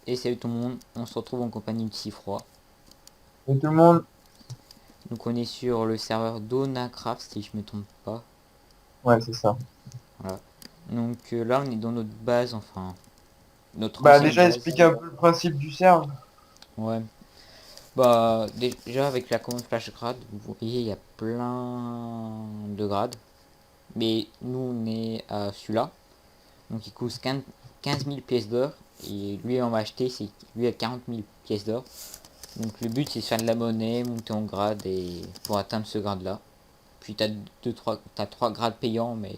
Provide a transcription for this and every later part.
Et salut tout le monde, on se retrouve en compagnie de Sifroi. Et tout le monde, Donc on est sur le serveur Donacraft si je me trompe pas. ouais, c'est ça. Voilà. Donc là on est dans notre base, enfin notre Bah ancienne déjà base. expliquer un peu le principe du serve. Ouais. Bah déjà avec la commande flashgrade, vous voyez il y a plein de grades. Mais nous on est à celui-là. Donc il coûte 15 000 pièces d'or. Et lui on va acheter, c'est lui à 40 000 pièces d'or. Donc le but c'est de faire de la monnaie, monter en grade et pour atteindre ce grade là. Puis t'as trois grades payants mais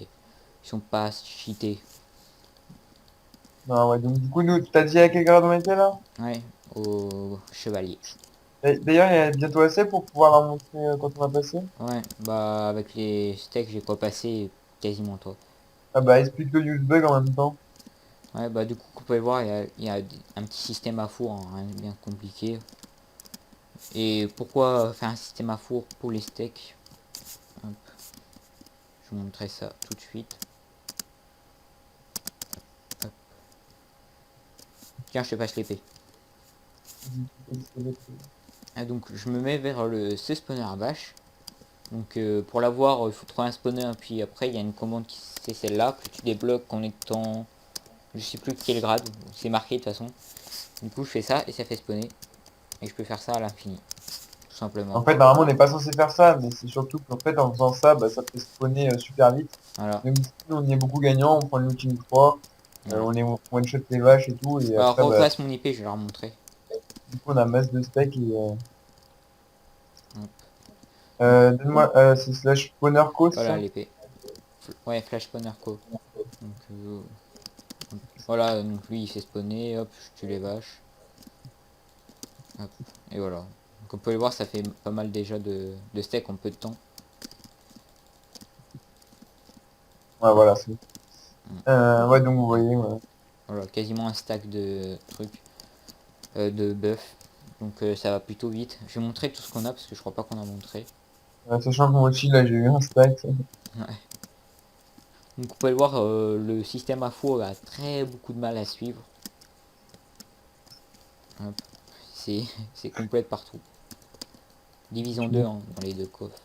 ils sont pas cheatés. Non, ouais, donc du coup, nous, t'as dit à quel grade on était là? Ouais, au chevalier. D'ailleurs, il y a bientôt assez pour pouvoir la montrer quand on va passer. Ouais, bah avec les steaks j'ai pas passé quasiment toi. Ah bah explique le use bug en même temps. Ouais, bah du coup vous pouvez voir il y a un petit système à four, hein, rien de bien compliqué. Et pourquoi faire un système à four pour les steaks? Hop, je vous montrerai ça tout de suite. Hop. Tiens, je te passe l'épée. Ah, donc je me mets vers ce spawner à vache. Donc pour l'avoir, il faut trouver un spawner, puis après il y a une commande qui c'est celle-là que tu débloques en étant, je sais plus quel grade, c'est marqué de toute façon. Du coup je fais ça et ça fait spawner. Et je peux faire ça à l'infini, tout simplement. En fait, normalement, on n'est pas censé faire ça, mais c'est surtout qu'en fait, en faisant ça, bah, ça fait spawner super vite. Voilà, Même si on y est beaucoup gagnant, on prend le looting 3, voilà. on est one-shot les vaches et tout, et Bah après, bah, repasse mon IP, je vais leur montrer. du coup, on a masse de steak et... Hop. donne-moi, c'est slash spawner co, c'est Voilà ça? l'épée. Ouais, flash spawner co. Donc voilà, donc lui il fait spawner, hop, je tue les vaches. Hop, et voilà. Donc on peut le voir, ça fait pas mal déjà de steak en peu de temps. Ouais, voilà, c'est... ouais, donc vous voyez, ouais. Voilà, quasiment un stack de trucs, de bœuf. Donc ça va plutôt vite. Je vais montrer tout ce qu'on a parce que je crois pas qu'on a montré. Sachant que moi aussi, là, j'ai eu un stack. Ouais. Donc vous pouvez le voir, le système à four a très beaucoup de mal à suivre. Hop. C'est c'est complète partout. Division 2 hein, dans les deux coffres.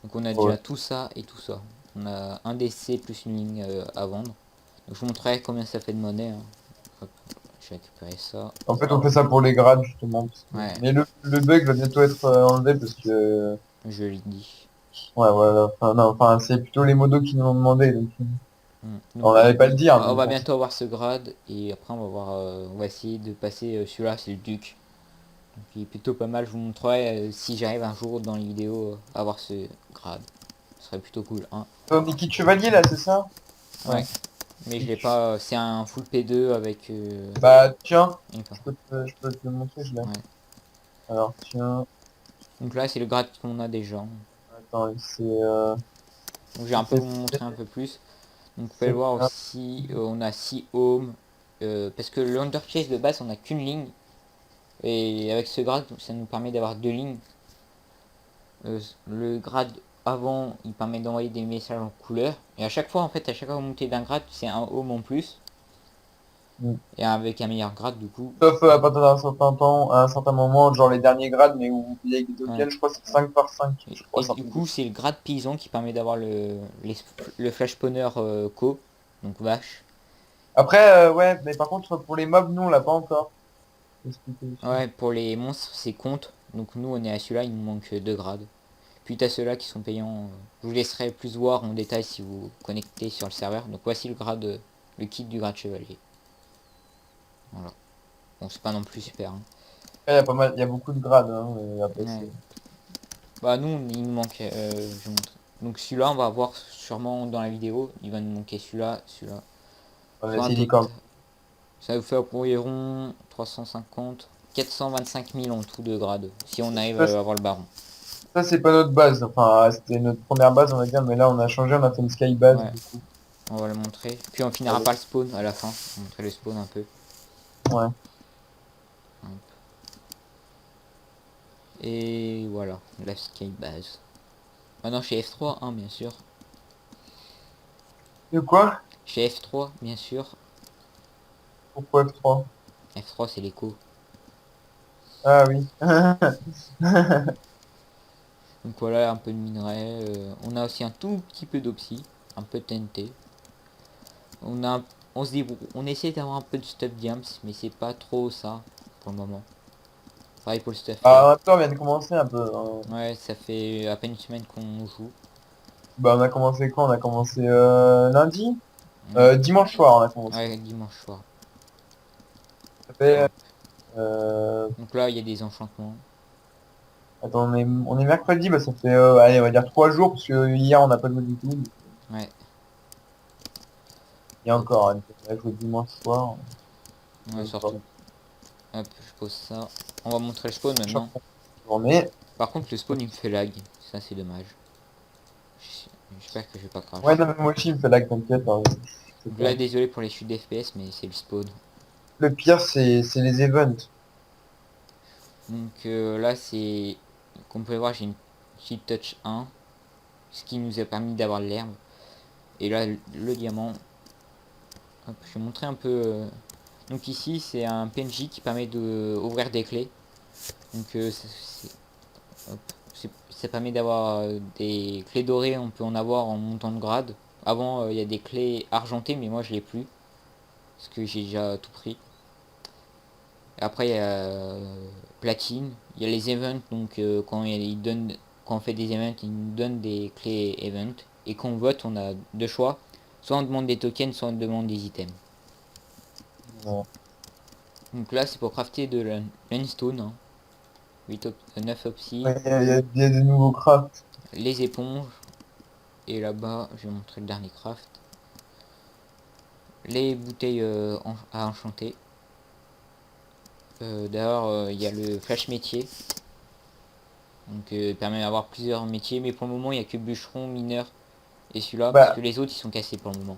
Donc on a Ouais. déjà tout ça et tout ça. On a un DC plus une ligne à vendre. Donc je vous montrerai combien ça fait de monnaie, hein. Hop, je vais récupérer ça. En fait, on fait ça pour les grades, justement. Ouais, Mais le bug va bientôt être enlevé parce que... je l'ai dit. Ouais, voilà. Enfin, non, enfin, c'est plutôt les modos qui nous l'ont demandé. Donc, Donc on n'allait pas le dire, on mais va bon. bientôt avoir ce grade et après on va voir, on va essayer de passer celui-là, c'est le duc. Donc il est plutôt pas mal, je vous montrerai si j'arrive un jour dans les vidéos à avoir ce grade. Ce serait plutôt cool, hein. On est qui chevalier, là, c'est ça? Ouais. Ouais, mais je l'ai pas, c'est un full P2 avec... Bah, tiens, Enfin, je peux te le montrer, je l'ai. ouais. Alors, tiens. Donc là c'est le grade qu'on a déjà. Attends, c'est... Donc j'ai un peu vous montrer un peu plus. Donc vous pouvez le voir aussi, on a 6 ohms. Parce que le underchase de base on a qu'une ligne. Et avec ce grade ça nous permet d'avoir deux lignes. Le grade avant il permet d'envoyer des messages en couleur. Et à chaque fois en fait, à chaque fois que vous montez d'un grade c'est un ohm en plus. Hmm. Et avec un meilleur grade du coup. Sauf à partir d'un certain temps, à un certain moment, genre les derniers grades, mais où il y a des Ouais. tokens, je crois que c'est 5 par 5 je crois, Et c'est un du truc de coup c'est le grade paysan qui permet d'avoir le flash spawner co. Donc vache. Après, ouais, mais par contre, pour les mobs, nous, on l'a pas encore expliqué aussi. Ouais, pour les monstres c'est compte. Donc nous on est à celui-là, il nous manque 2 grades. Puis t'as ceux-là qui sont payants. Je vous laisserai plus voir en détail si vous vous connectez sur le serveur. Donc voici le grade, le kit du grade chevalier. Voilà. Bon, c'est pas non plus super, hein. Après, il y a pas mal, il y a beaucoup de grades, hein, à Ouais. passer. Bah nous, il nous manque. Je vous montre. Donc celui-là, on va voir sûrement dans la vidéo. Il va nous manquer celui-là, celui-là. On Soit un essaie les total. cornes. Ça va vous faire environ 350, 425 000 en tout de grade. Si on arrive Ça, à avoir le baron. c'est pas notre base. Enfin, c'était notre première base, on va dire, mais là, on a changé, on a fait une sky base, Ouais, du coup. on va le montrer. Puis on finira par le spawn à la fin. On va montrer le spawn un peu. Ouais. Et voilà, la sky base. Maintenant chez F3, hein, bien sûr. De quoi? Chez F3, bien sûr. Pourquoi F3? 3 c'est l'écho. Ah oui. Donc voilà, un peu de minerai. On a aussi un tout petit peu d'opsie, un peu de TNT. On a, on se débrouille. On essaie d'avoir un peu de stuff diams, mais c'est pas trop ça pour le moment. Pareil pour le stuff Bah, fer. en même temps, on vient de commencer un peu, hein. Ouais, ça fait à peine une semaine qu'on joue. Bah, on a commencé quand? On a commencé lundi? Ouais, Dimanche soir, on a commencé. ouais, dimanche soir. Ça fait, Hop. euh, Donc là, il y a des enchantements. attends, on est mercredi, bah, ça fait, allez, on va dire 3 jours, parce que hier, on n'a pas joué du tout. Ouais, Et hop, encore, hein, on a joué dimanche soir. ouais, Pas surtout. Hop, je pose ça. On va montrer le spawn chaque maintenant. journée. Par contre, le spawn il me fait lag. Ça, c'est dommage. J'espère que je vais pas Ouais, crash. non, mais moi aussi, il me fait lag, t'inquiète, hein. C'est Donc pas- là, désolé pour les chutes d'FPS, mais c'est le spawn. Le pire, c'est les events. Donc là, c'est... Comme vous pouvez voir, j'ai une petite touch 1. Ce qui nous a permis d'avoir l'herbe. Et là, le diamant. Hop, je vais montrer un peu... Donc ici, c'est un PNJ qui permet d'ouvrir des clés. Donc hop, ça permet d'avoir des clés dorées. On peut en avoir en montant de grade. Avant, il y a des clés argentées, mais moi, je l'ai plus. Parce que j'ai déjà tout pris. Après, il y a platine. Il y a les events. Donc quand on fait des events, ils nous donnent des clés event. Et quand on vote, on a deux choix. Soit on demande des tokens, soit on demande des items. Ouais. Donc là, c'est pour crafter de la limestone, hein. 9 opsi, Ouais, il y a des nouveaux crafts. les éponges. Et là-bas, je vais montrer le dernier craft. Les bouteilles à enchanter. D'ailleurs, il y a le flash métier. Donc, il permet d'avoir plusieurs métiers. Mais pour le moment, il n'y a que bûcheron, mineur et celui-là. Parce Bah, que les autres, ils sont cassés pour le moment.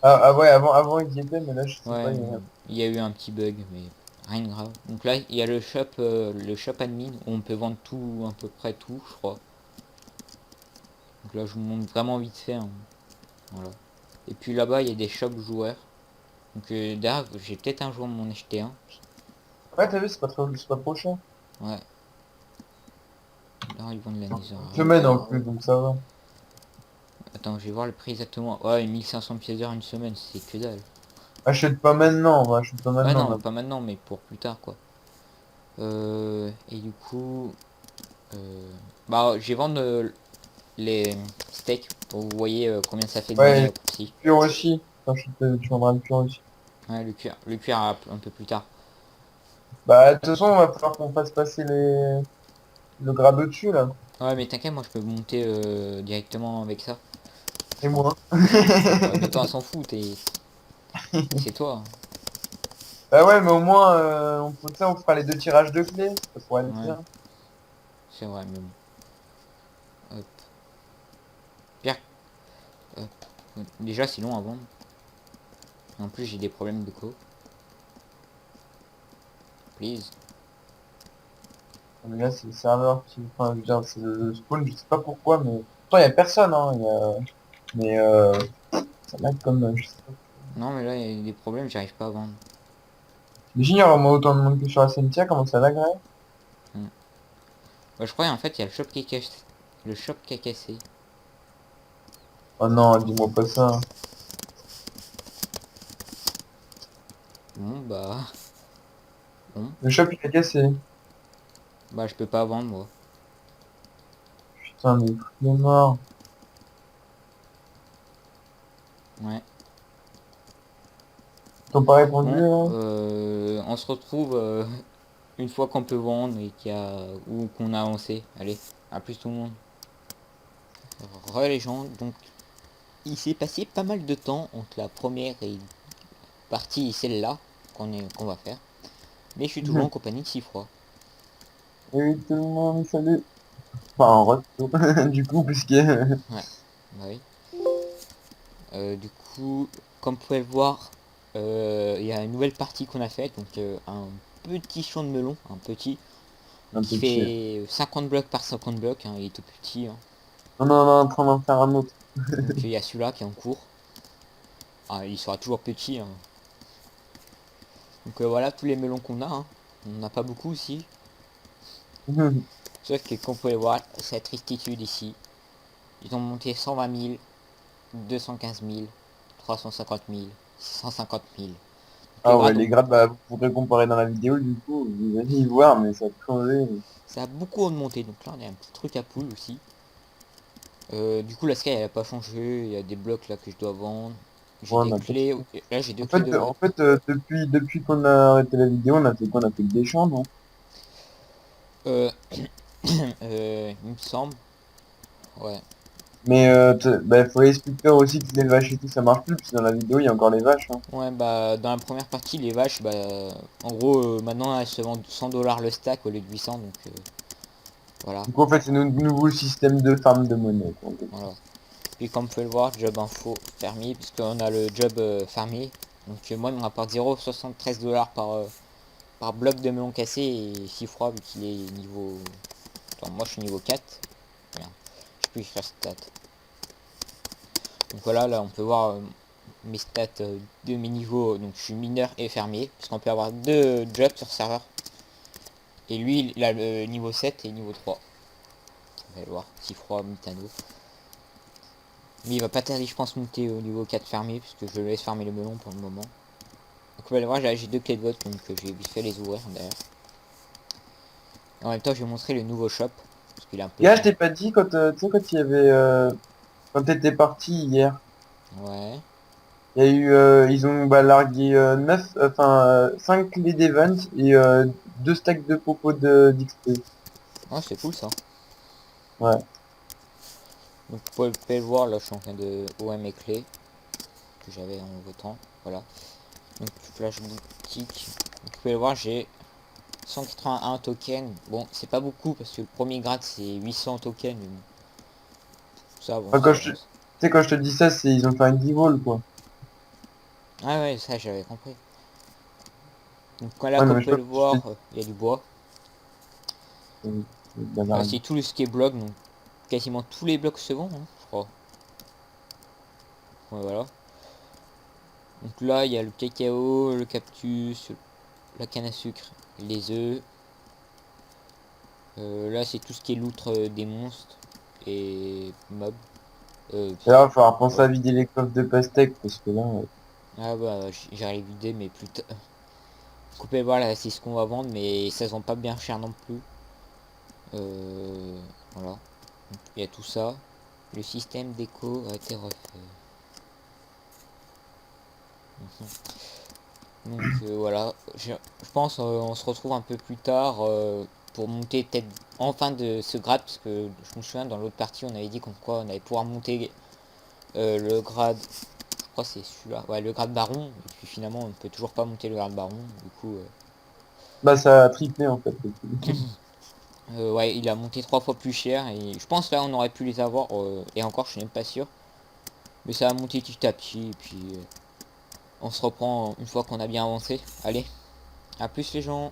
ouais, avant, ils y étaient, mais là, je sais Ouais, pas. il y a eu un petit bug, mais rien de grave. Donc là, il y a le shop admin où on peut vendre tout, à peu près tout, je crois. Donc là, je vous montre vraiment vite fait, hein. Voilà. Et puis là-bas, il y a des shops joueurs. Donc derrière, j'ai peut-être un jour m'en acheter un. Ouais, t'as vu, c'est pas trop cher. Ouais. Là, ils vendent la Une netherite. semaine en plus, donc ça va. Attends, je vais voir le prix exactement. Ouais, 1500 pièces d'or une semaine, c'est que dalle. Achète pas maintenant, on va achète pas Ouais, maintenant. non, pas maintenant, mais pour plus tard, quoi. Et du coup... bah, je vais vendre les steaks pour que vous voyez combien ça fait de monnaie Ouais, aussi. pur aussi. Tu vendras le pur aussi. Ouais, le cuir un peu plus tard. Bah, de toute façon, on va falloir qu'on fasse passer le grade au-dessus, là. Ouais, mais t'inquiète, moi je peux monter directement avec ça. Et moi. Ouais, mais toi, on s'en fout, c'est toi, Bah ouais, mais au moins, on fera les 2 tirages de clés. Ça pourrait hein. être Ouais, bien. c'est vrai, mais bon. Hop. Pierre, hop. Déjà, c'est long à vendre. En plus, j'ai des problèmes de co. Please. Mais là, c'est le serveur qui... Enfin, je veux dire, c'est le spawn, je sais pas pourquoi, mais... Pourtant, il y a personne, hein. Mais ça lag comme... je sais pas. Non, mais là, il y a des problèmes, j'arrive pas à vendre. J'ignore au moins autant de monde que sur la cimetière, comment ça laguerait? Hmm. Ouais, je crois, en fait, il y a le shop qui est cassé. Le shop qui est cassé. Oh non, dis-moi pas ça. Bon, bah... Bon. Le shop, il est cassé. Bah, je peux pas vendre, moi. Putain, mais il est mort. Ouais. T'as pas répondu, Bon, là? on se retrouve une fois qu'on peut vendre et qu'il y a... ou qu'on a avancé. Allez, à plus tout le monde. Re les gens, donc il s'est passé pas mal de temps entre la première partie et celle-là qu'on va faire. Mais je suis toujours en compagnie de Sifroid. Salut tout le monde, salut. Enfin, en retour, du coup, puisque... Ouais, bah oui. Du coup, comme vous pouvez le voir, il y a une nouvelle partie qu'on a faite. Donc un petit champ de melon, un petit, Un qui petit... fait 50 blocs par 50 blocs, hein, il est tout petit, hein. Non, non, non, en train d'en faire un autre. Donc il y a celui-là qui est en cours. Ah, il sera toujours petit, hein. Donc voilà tous les melons qu'on a, hein. On n'a pas beaucoup aussi. Sauf que comme vous pouvez voir, cette tristitude ici. Ils ont monté 120 000, 215 000, 350 000, 650 000. Donc les Ah ouais, grades, les grades, bah, vous pourrez comparer dans la vidéo, du coup, vous allez y voir, mais ça a changé. ça a beaucoup augmenté. Donc là, on a un petit truc à poule aussi. Du coup, la sky, elle a pas changé. Il y a des blocs là que je dois vendre. J'ai Ouais, des on a pas clés. Là, j'ai deux En clés fait, de vote. depuis qu'on a arrêté la vidéo, on a fait que des champs, non? Euh, il me semble. Ouais. Mais bah, faut expliquer aussi que les vaches et tout, ça marche plus, parce que dans la vidéo, il y a encore les vaches, hein. Ouais, bah, dans la première partie, les vaches, bah, en gros, maintenant, elles se vendent 100 $ le stack au lieu de 800. Donc, voilà. Du coup, en fait, c'est notre nouveau système de farm de monnaie, quoi, en quelque Voilà. sorte. Puis comme vous pouvez le voir, job info fermier, puisqu'on a le job fermier. Donc moi il me rapporte 0,73 $ par bloc de melon cassé et si froid vu qu'il est niveau... Attends, moi je suis niveau 4. Merde, je peux écrire stats. Donc voilà, là on peut voir mes stats de mes niveaux. Donc je suis mineur et fermier, puisqu'on peut avoir deux jobs sur serveur. Et lui il a le niveau 7 et niveau 3. On va le voir, si froid, méthano. Mais il va pas tarder je pense monter au niveau 4 fermier, puisque je le laisse fermer le melon pour le moment. Donc vous allez voir, j'ai deux clés de vote, donc j'ai vite fait les ouvrir d'ailleurs. Et en même temps, je vais montrer le nouveau shop, parce qu'il est un peu Gars, je changé. t'ai pas dit, tu sais, quand il y avait, quand t'étais parti hier, Ouais. il y a eu, ils ont bah, largué 5 clés d'event et 2 stacks de popo d'XP. Ouais, c'est cool ça. Ouais. Donc vous pouvez le voir, là je suis en train de OM mes clés, que j'avais en votant. Voilà. Donc flash boutique. Donc, vous pouvez le voir, j'ai 181 tokens. Bon, c'est pas beaucoup, parce que le premier grade c'est 800 tokens. Mais bon, ça, bon, Enfin, ça tu avance. sais, quand je te dis ça, c'est ils ont fait un give all, quoi. Ah ouais, ça j'avais compris. Donc là, Ouais, non, comme mais vous je sais pouvez pas le si je voir, t'ai il y a du bois. dit. C'est tout ce qui est bloc, donc quasiment tous les blocs se vendent, hein, je crois. Ouais, voilà. Donc là, il y a le cacao, le cactus, la canne à sucre, les œufs. Là, c'est tout ce qui est loutre des monstres et mobs. Euh, Et là, il va falloir penser ouais. à vider les coffres de pastèque, parce que là, Ah bah, j'arrive vider, mais plus tard. Coupez voilà, c'est ce qu'on va vendre, mais ça se vend pas bien cher non plus. Voilà. Donc, il y a tout ça. Le système d'écho a été refait. Donc voilà, je pense on se retrouve un peu plus tard pour monter peut-être en fin de ce grade, parce que je me souviens dans l'autre partie on avait dit qu'on quoi on allait pouvoir monter le grade, je crois que c'est celui-là, ouais le grade baron, et puis finalement on ne peut toujours pas monter le grade baron, du coup bah, ça a triplé, en fait. ouais il a monté 3 fois plus cher, et je pense là on aurait pu les avoir, et encore je suis même pas sûr, mais ça a monté petit à petit, et puis on se reprend une fois qu'on a bien avancé. Allez, à plus les gens.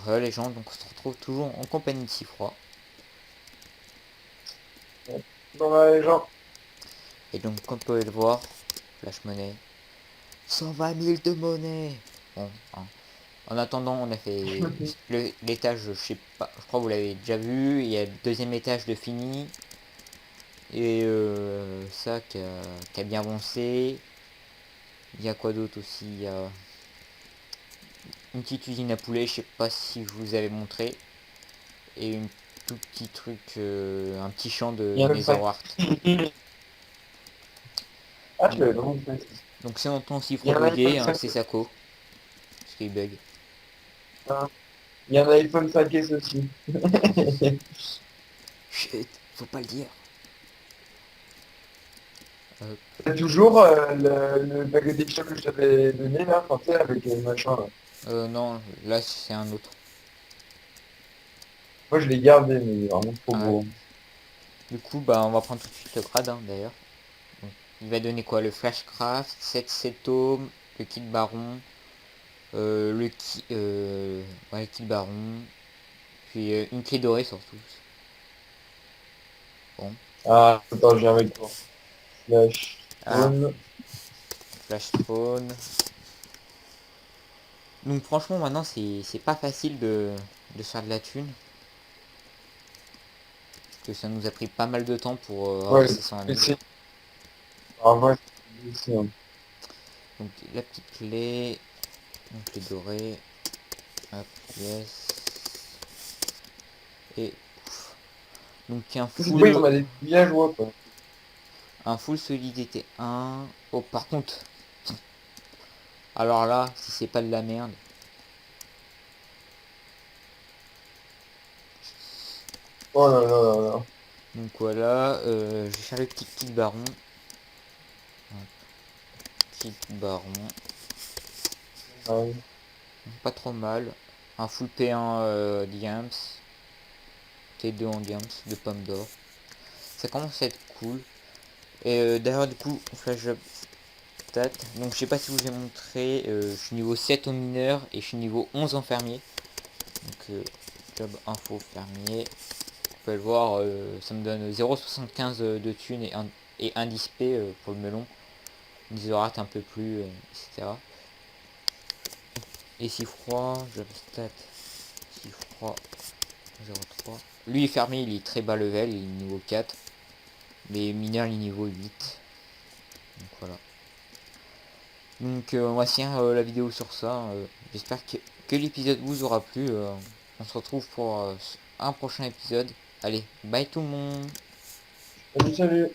Les gens, donc on se retrouve toujours en compagnie de Sifroi. Dans la gens. Et donc, comme vous pouvez le voir, flash monnaie, 120 000 de monnaie. Bon, hein. En attendant, on a fait l'étage, je sais pas, je crois que vous l'avez déjà vu. Il y a le deuxième étage de fini. Et ça qui a bien avancé. Il y a quoi d'autre aussi? Il y a une petite usine à poulet, je sais pas si je vous avais montré. Et une tout petit truc, un petit champ Il y de en a 5. Netherwart. Ah, je Donc, l'avais pas montré. donc si on entend Il y Sifroi a un bugger, iPhone hein, 5. c'est Sako. Parce qu'il bug. Hein. Il y a un iPhone 5S aussi. Chut, faut pas le dire. Euh, C'est toujours le paquet d'épices que je t'avais donné là, enfin, tu sais, avec le machin là. non, là c'est un autre. Moi je l'ai gardé, mais il est vraiment trop Ah ouais. beau. Du coup, bah on va prendre tout de suite le grade hein, d'ailleurs. Donc, il va donner quoi? Le Flashcraft, 7 cétomes, le kit baron, ouais, le kit baron, puis une clé dorée surtout. Bon. Ah, attends, j'ai avec toi. Flash Ah, Spawn. Flash spawn. Donc franchement maintenant c'est pas facile de se faire de la thune. Parce que ça nous a pris pas mal de temps pour avoir Ouais, 600 000. c'est... Ah ouais, c'est... Donc la petite clé, donc les dorés, hop, yes. Et donc C'est des on a des villageois, quoi. un full solidité 1. Oh par contre, alors là, si c'est pas de la merde. Oh là là là là. Donc voilà, je vais faire le petit kit baron. Kit baron, Ouais. pas trop mal. Un full P1 diams, T2 en diams de pomme d'or. Ça commence à être cool. Et d'ailleurs du coup, flash job stat. Donc je sais pas si vous ai montré, je suis niveau 7 au mineur et je suis niveau 11 en fermier. Donc job info fermier. Vous pouvez le voir, ça me donne 0,75 de thunes et 1 d'XP pour le melon. Une isorate un peu plus, etc. Et si froid, job stat, si froid, 0,3. Lui fermier, il est très bas level, il est niveau 4. Mais mineur, il est niveau 8. Donc voilà. Donc on va finir la vidéo sur ça. J'espère que l'épisode vous aura plu. On se retrouve pour un prochain épisode. Allez, bye tout le monde. Salut, salut.